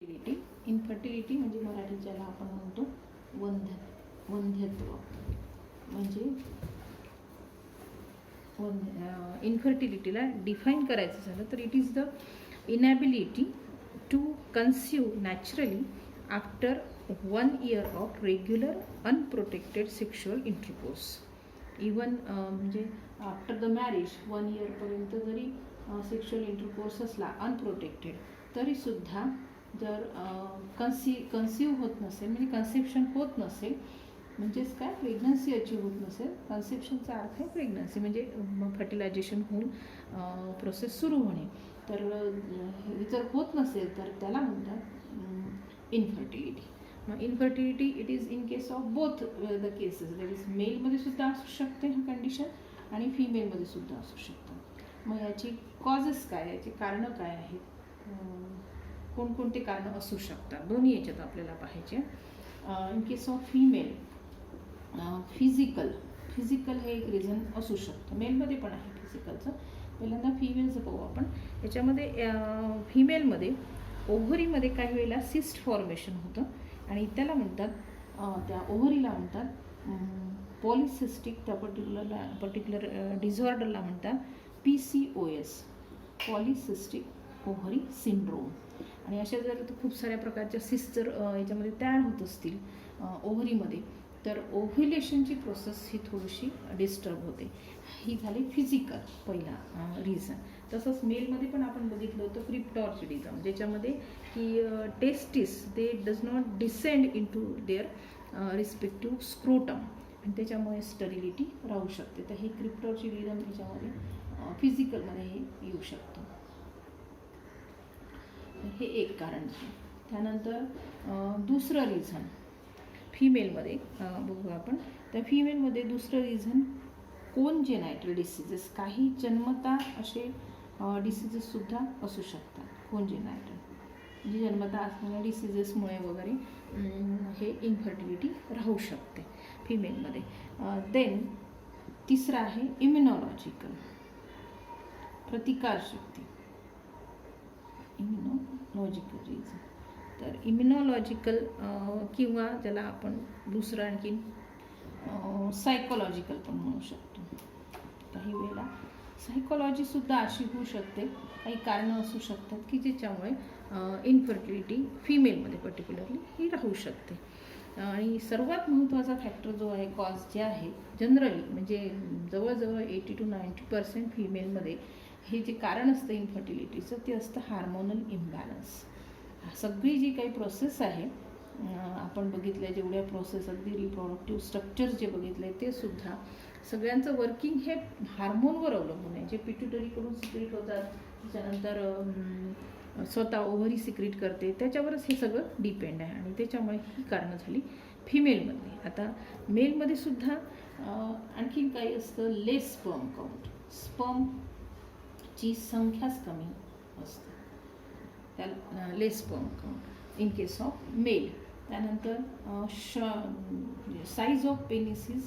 Infertility म्हणजे मराठीत ज्याला आपण म्हणतो वंध्यत्व म्हणजे इन्फर्टिलिटीला डिफाईन करायचं झालं तर it is the inability to conceive naturally after 1 year of regular unprotected sexual intercourse. Even म्हणजे आफ्टर द मॅरेज 1 yearपर्यंत जरी सेक्शुअल इंटरकोर्स असला अनप्रोटेक्टेड तरीसुद्धा जर कन्सीव होत नसेल म्हणजे कन्सेप्शन होत नसेल म्हणजेच काय प्रेग्नन्सी अचीव होत नसेल. कन्सेप्शनचा अर्थ आहे प्रेग्नन्सी म्हणजे फर्टिलायझेशन होऊन प्रोसेस सुरू होणे. तर जर होत नसेल तर त्याला म्हणतात इन्फर्टिलिटी. मग infertility it is in case of both the cases. That is मेलमध्ये सुद्धा असू शकते हा कंडिशन आणि फिमेलमध्ये सुद्धा असू शकतं. मग याची कॉजेस काय, याची कारणं काय आहेत, कोणकोणते कारणं असू शकतात दोन्ही याच्यात आपल्याला पाहायचे. In case of female physical हे एक रिझन असू शकतं. मेलमध्ये पण आहे फिजिकलचं. पहिल्यांदा फिमेलचं पाहू आपण. याच्यामध्ये फिमेलमध्ये ओव्हरीमध्ये काही वेळेला सिस्ट फॉर्मेशन होतं आणि त्याला म्हणतात त्या ओव्हरीला म्हणतात पॉलिसिस्टिक. त्या पर्टिक्युलर डिझॉर्डरला म्हणतात PCOS पॉलिसिस्टिक ओव्हरी सिंड्रोम. आणि अशा जर खूप साऱ्या प्रकारच्या सिस्ट जर याच्यामध्ये तयार होत असतील ओव्हरीमध्ये तर ओव्ह्युलेशनची प्रोसेस ही थोडीशी डिस्टर्ब होते. ही झाली फिजिकल पहिला रिझन. तसंच मेलमध्ये पण आपण बघितलं होतं क्रिप्टॉर्चिडिझम ज्याच्यामध्ये की testis they does not descend into their respective scrotum आणि त्याच्यामुळे स्टरिलिटी राहू शकते. तर हे क्रिप्टॉर्चिडिझम याच्यामध्ये फिजिकलमध्ये हे येऊ शकतं. हे एक कारण आहे. त्यानंतर दुसरं रिझन फिमेलमध्ये बघू आपण. तर फिमेलमध्ये दुसरं रिझन कोनजेनायटल डिसीजेस. काही जन्मता असे डिसीजेससुद्धा असू शकतात. कोनजेनायटल म्हणजे जन्मता असणाऱ्या डिसीजेसमुळे वगैरे हे इन्फर्टिलिटी राहू शकते फिमेलमध्ये. देन तिसरं आहे इम्युनॉलॉजिकल प्रतिकारशक्ती. Immunological reason. तर इम्युनॉलॉजिकल किंवा ज्याला आपण दुसरं आणखीन सायकोलॉजिकल पण म्हणू शकतो. काही वेळेला सायकोलॉजीसुद्धा अशी होऊ शकते. काही कारणं असू शकतात की ज्याच्यामुळे इन्फर्टिलिटी फिमेलमध्ये पर्टिक्युलरली ही राहू शकते. आणि सर्वात महत्त्वाचा फॅक्टर जो आहे कॉज जे आहे जनरली म्हणजे जवळजवळ 80 to 90% फिमेलमध्ये हे जे कारण असतं इन्फर्टिलिटीचं ते असतं हार्मोनल इम्बॅलन्स. सगळी जी काही प्रोसेस आहे आपण बघितल्या जेवढ्या प्रोसेस अगदी रिप्रोडक्टिव्ह स्ट्रक्चर जे बघितले ते सुद्धा सगळ्यांचं वर्किंग हे हार्मोनवर अवलंबून आहे. जे पिट्युटरीकडून सिक्रेट होतात त्याच्यानंतर स्वतः ओव्हरी सिक्रेट करते त्याच्यावरच हे सगळं डिपेंड आहे आणि त्याच्यामुळे ही कारणं झाली फिमेलमध्ये. आता मेलमध्ये सुद्धा आणखीन काही असतं लेस स्पर्म काउंट. स्पर्मची संख्याच कमी असते त्याला less sperm count in case of male. त्यानंतर size of penis is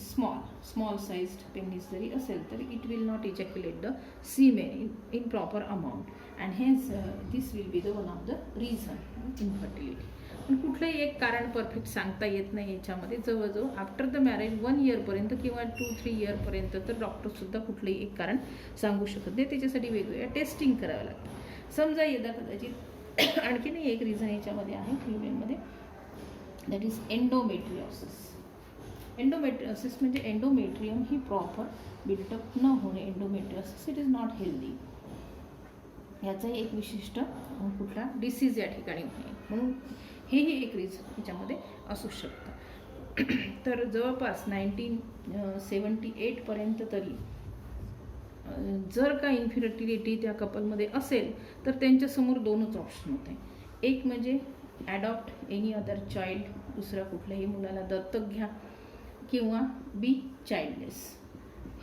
small sized penis जरी असेल तरी it will not ejaculate the semen in proper amount and hence this will be the one of the reason infertility. पण कुठलंही एक कारण perfect सांगता येत नाही याच्यामध्ये. जवळजवळ आफ्टर द मॅरेज 1 yearपर्यंत किंवा 2-3 yearपर्यंत तर डॉक्टरसुद्धा कुठलंही एक कारण सांगू शकत नाही. त्याच्यासाठी वेगवेगळ्या टेस्टिंग कराव्या लागतात. समजा यदा कदाचित आणखीनही एक रिझन याच्यामध्ये आहे फिमेलमध्ये दॅट इज एंडोमेट्रियोसिस. एंडोमेट्रियोसिस म्हणजे एंडोमेट्रियम ही प्रॉपर बिल्टअप न होणे. Endometriosis it is not healthy. याचा एक विशिष्ट कुठला डिसीज या ठिकाणी होणे म्हणून हेही एक रिझन याच्यामध्ये असू शकतं. तर जवळपास 1978पर्यंत तरी जर का इन्फर्टिलिटी त्या कपलमध्ये असेल तर त्यांच्यासमोर दोनच ऑप्शन होते. एक म्हणजे ॲडॉप्ट एनी अदर चाइल्ड. दुसऱ्या कुठल्याही मुलाला दत्तक घ्या किंवा बी चाइल्डलेस.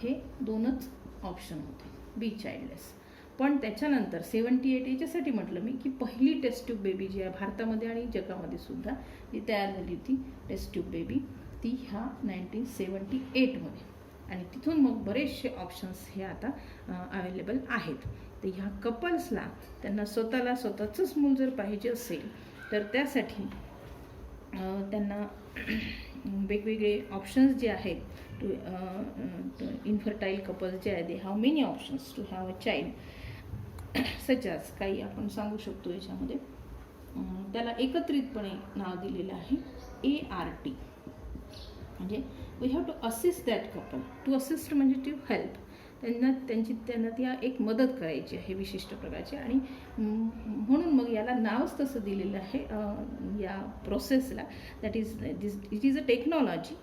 हे दोनच ऑप्शन होते. बी चाइल्डलेस. पण त्याच्यानंतर 78 याच्यासाठी म्हटलं मी की पहिली टेस्ट ट्यूब बेबी जी आहे भारतामध्ये आणि जगामध्ये सुद्धा जी तयार झाली होती टेस्ट ट्यूब बेबी ती ह्या 1978मध्ये आणि तिथून मग बरेचसे ऑप्शन्स हे आता अवेलेबल आहेत. तर ह्या कपल्सला त्यांना स्वतःचंच मूल जर पाहिजे असेल तर त्यासाठी त्यांना वेगवेगळे ऑप्शन्स जे आहेत टू इन्फर्टाईल कपल्स जे आहेत they have many options to have a child सचाच काही आपण सांगू शकतो याच्यामध्ये. त्याला एकत्रितपणे नाव दिलेलं आहे ART, म्हणजे we have to assist that couple. To assist म्हणजे टू हेल्प, त्यांना त्या एक मदत करायची आहे विशिष्ट प्रकारची, आणि म्हणून मग याला नावच तसं दिलेलं आहे या प्रोसेसला, that is it is a technology,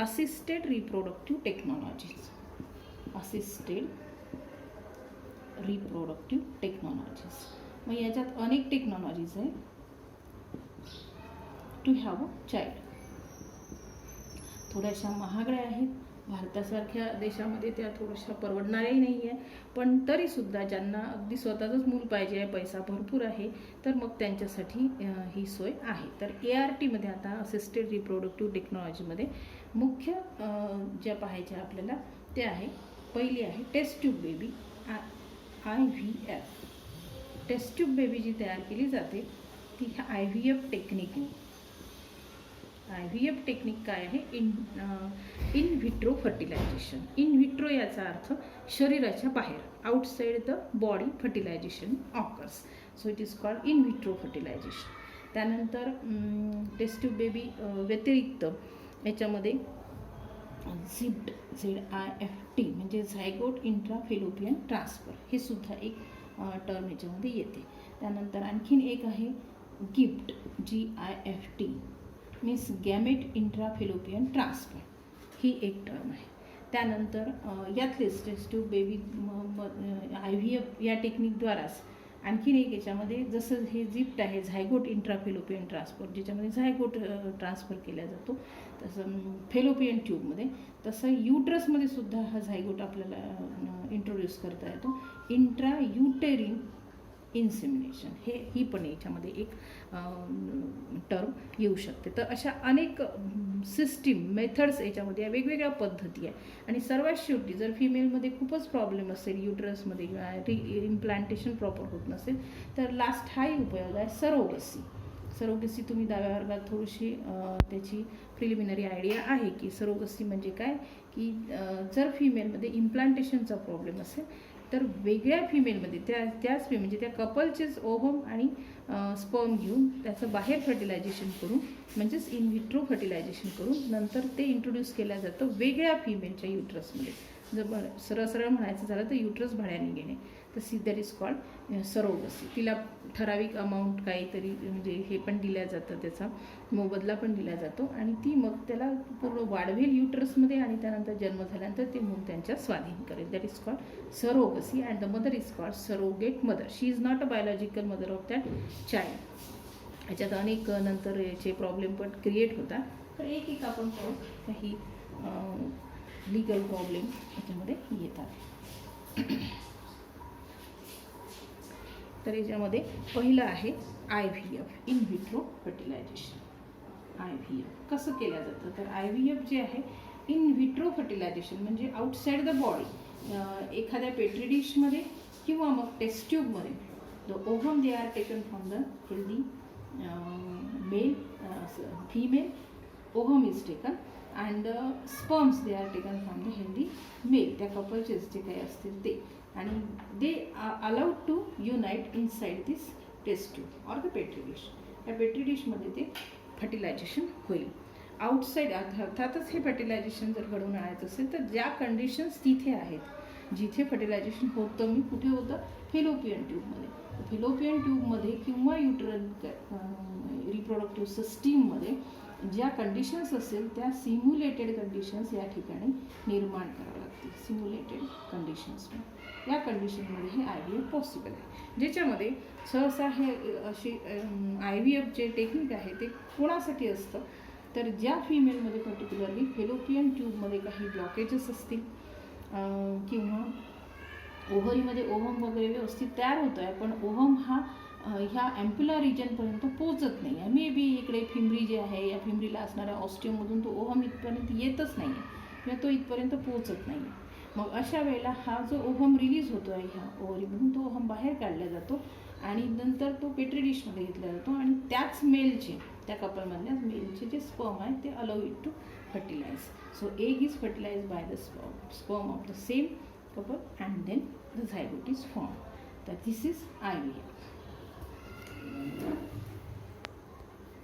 assisted reproductive technologies. Assisted reproductive technologies. मग याच्यात अनेक टेक्नॉलॉजीज आहेत टू हॅव अ चाइल्ड. थोड्याशा महागड्या आहेत, भारतासारख्या देशामध्ये त्या थोड्याशा परवडणाऱ्याही नाही आहे, पण तरीसुद्धा ज्यांना अगदी स्वतःचंच मूल पाहिजे आहे, पैसा भरपूर आहे, तर मग त्यांच्यासाठी ही सोय आहे. तर ARTमध्ये आता असिस्टेड रिप्रोडक्टिव्ह टेक्नॉलॉजीमध्ये मुख्य ज्या पाहायच्या आपल्याला ते आहे, पहिली आहे test tube baby IVF. Test tube baby जी तयार केली जाते ती IVF टेक्निकने. IVF टेक्निक काय आहे? In vitro fertilization. In vitro याचा अर्थ शरीराच्या बाहेर, outside the body fertilization occurs, so it is called in vitro fertilization. त्यानंतर टेस्ट ट्यूब बेबी व्यतिरिक्त याच्यामध्ये झिप्ड ZIFT म्हणजे झायगोट इंट्राफेलोपियन ट्रान्सफर, हे सुद्धा एक टर्म याच्यामध्ये येते. त्यानंतर आणखीन एक आहे gift GIFT means gamete intrafallopian transfer, ही एक टर्म आहे. त्यानंतर यातलेच टेस्ट ट्यूब बेबी IVF या टेक्निकद्वाराच आणखीन एक याच्यामध्ये, जसं हे झिप्ट आहे झायगोट इंट्राफेलोपियन ट्रान्सफर, ज्याच्यामध्ये झायगोट ट्रान्सफर केला जातो, तसं फेलोपियन ट्यूबमध्ये, तसं युट्रसमध्ये सुद्धा हा झायगोट आपल्याला इंट्रोड्यूस करता येतो. इंट्रायुटेरिन इन्सेमिनेशन ही पण याच्यामध्ये एक टर्म येऊ शकते. तर अशा अनेक सिस्टीम मेथड्स याच्यामध्ये वेगवेगळ्या पद्धती आहे. आणि सर्वात शेवटी जर फिमेलमध्ये खूपच प्रॉब्लेम असेल युट्रसमध्ये किंवा इम्प्लांटेशन प्रॉपर होत नसेल तर लास्ट हाही उपयोग आहे सरोगसी. सरोगसी तुम्ही 10व्या वर्गात थोडीशी त्याची प्रिलिमिनरी आयडिया आहे की सरोगसी म्हणजे काय, की जर फिमेलमध्ये इम्प्लांटेशनचा प्रॉब्लेम असेल तर वेगळ्या फिमेलमध्ये त्याच म्हणजे त्या कपलचेच ओव्हम आणि स्पर्म घेऊन त्याचं बाहेर फर्टिलायझेशन करून, म्हणजेच इन व्हिट्रो फर्टिलायझेशन करून नंतर ते इंट्रोड्यूस केलं जातं वेगळ्या फिमेलच्या युट्रसमध्ये. जर सरळ म्हणायचं झालं तर युट्रस भाड्याने घेणे, तर दॅट इज कॉल्ड सरोगसी. तिला ठराविक अमाऊंट काहीतरी म्हणजे हे पण दिल्या जातं, त्याचा मोबदला पण दिला जातो, आणि ती मग त्याला पूर्ण वाढवेल युट्रसमध्ये, आणि त्यानंतर जन्म झाल्यानंतर ते मूल त्यांच्या स्वाधीन करेल. That is called surrogacy and the mother is called surrogate mother. She is not a biological mother of that child. याच्यात अनेक नंतर याचे प्रॉब्लेम पण क्रिएट होतात. तर एक आपण पाहू काही लीगल प्रॉब्लेम याच्यामध्ये येतात. तर याच्यामध्ये पहिलं आहे IVF in vitro fertilization. IVF कसं केलं जातं, तर IVF जे आहे इन व्हिट्रो फर्टिलायझेशन म्हणजे आउटसाइड द बॉडी, एखाद्या पेट्री डिशमध्ये किंवा मग टेस्ट ट्यूबमध्ये the ovum they are taken from the healthy male female, ovum is taken and the sperms they are taken from the healthy male, त्या कपलचेच जे काही असतील ते, आणि they are allowed to unite inside this test tube or the petri dish. या petri डिशमध्ये ते फर्टिलायझेशन होईल. आउटसाईड अर्थातच हे फर्टिलायझेशन जर घडवून आणायचं असेल तर ज्या कंडिशन्स तिथे आहेत, जिथे फर्टिलायझेशन होतं मी कुठे होतं, फेलोपियन ट्यूबमध्ये. फेलोपियन ट्यूबमध्ये किंवा युट्रन रिप्रोडक्टिव्ह सिस्टीममध्ये ज्या कंडिशन्स असेल त्या सिम्युलेटेड कंडिशन्स या ठिकाणी निर्माण कराव्या लागतील. सिम्युलेटेड कंडिशन्स, या कंडिशनमध्ये हे IVF पॉसिबल आहे. ज्याच्यामध्ये सहसा हे अशी IVF जे टेक्निक आहे ते कोणासाठी असतं, तर ज्या फिमेलमध्ये पर्टिक्युलरली फेलोपियन ट्यूबमध्ये काही ब्लॉकेजेस असतील किंवा ओव्हरीमध्ये ओव्हम वगैरे व्यवस्थित तयार होतो आहे, पण ओव्हम हा ह्या ॲम्प्युलर रिजनपर्यंत पोचत नाही आहे. मे बी इकडे फिमरी जे आहे या फिमरीला असणाऱ्या ऑस्टियममधून तो ओव्हम इथपर्यंत येतच नाही आहे किंवा तो इथपर्यंत पोचत नाही आहे. मग अशा वेळेला हा जो ओव्हम रिलीज होतो आहे ह्या ओव्हरीमधून, तो ओव्हम बाहेर काढला जातो आणि नंतर तो पेट्री डिशमध्ये घेतला जातो आणि त्याच मेलचे, त्या कपलमधल्या मेलचे जे स्पर्म आहे ते allow it to fertilize. So egg is fertilize by the sperm of the same couple and then the zygote is formed. That this is IVF.